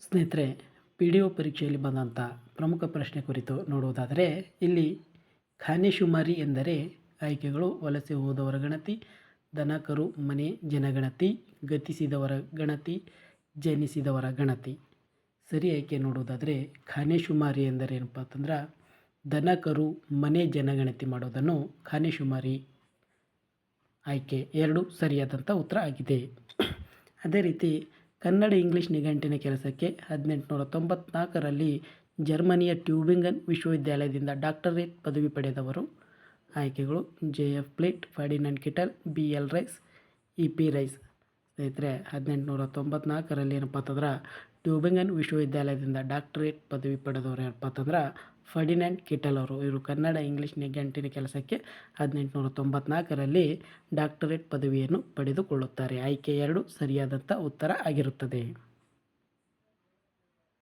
ಸ್ನೇಹಿತರೆ, P D O ಪರೀಕ್ಷೆಯಲ್ಲಿ ಬಂದಂಥ ಪ್ರಮುಖ ಪ್ರಶ್ನೆ ಕುರಿತು ನೋಡುವುದಾದರೆ, ಇಲ್ಲಿ ಖಾನೆಶುಮಾರಿ ಎಂದರೆ ಆಯ್ಕೆಗಳು: ವಲಸೆ ಹೋದವರ ಗಣತಿ, ದನ ಕರು ಮನೆ ಜನಗಣತಿ, ಗತಿಸಿದವರ ಗಣತಿ, ಜನಿಸಿದವರ ಗಣತಿ. ಸರಿ ಆಯ್ಕೆ ನೋಡುವುದಾದರೆ, ಖಾನೆಶುಮಾರಿ ಎಂದರೆ ಏನಪ್ಪ ಅಂತಂದ್ರೆ ದನ ಕರು ಮನೆ ಜನಗಣತಿ ಮಾಡೋದನ್ನು ಖಾನೆಶುಮಾರಿ ಆಯ್ಕೆ 2 ಸರಿಯಾದಂಥ ಉತ್ತರ ಆಗಿದೆ. ಅದೇ ರೀತಿ ಕನ್ನಡ ಇಂಗ್ಲಿಷ್ ನಿಘಂಟಿನ ಕೆಲಸಕ್ಕೆ 1894ರಲ್ಲಿ ಜರ್ಮನಿಯ ಟ್ಯೂಬಿಂಗನ್ ವಿಶ್ವವಿದ್ಯಾಲಯದಿಂದ ಡಾಕ್ಟರೇಟ್ ಪದವಿ ಪಡೆದವರು. ಆಯ್ಕೆಗಳು: J F. Fleet, Ferdinand Kittel, B L. Rice, E P. Rice. ಸ್ನೇಹಿತರೆ, 1894ರಲ್ಲಿ ಏನಪ್ಪ ಅಂತಂದ್ರೆ ಟ್ಯೂಬಿಂಗನ್ ವಿಶ್ವವಿದ್ಯಾಲಯದಿಂದ ಡಾಕ್ಟರೇಟ್ ಪದವಿ ಪಡೆದವರು ಏನಪ್ಪ ಅಂತಂದ್ರೆ ಫರ್ಡಿನಾಂಡ್ ಕಿಟಲ್ ಅವರು. ಇವರು ಕನ್ನಡ ಇಂಗ್ಲಿಷ್ ನಿಘಂಟಿನ ಕೆಲಸಕ್ಕೆ 1894ರಲ್ಲಿ ಡಾಕ್ಟರೇಟ್ ಪದವಿಯನ್ನು ಪಡೆದುಕೊಳ್ಳುತ್ತಾರೆ. ಆಯ್ಕೆ 2 ಸರಿಯಾದಂಥ ಉತ್ತರ ಆಗಿರುತ್ತದೆ.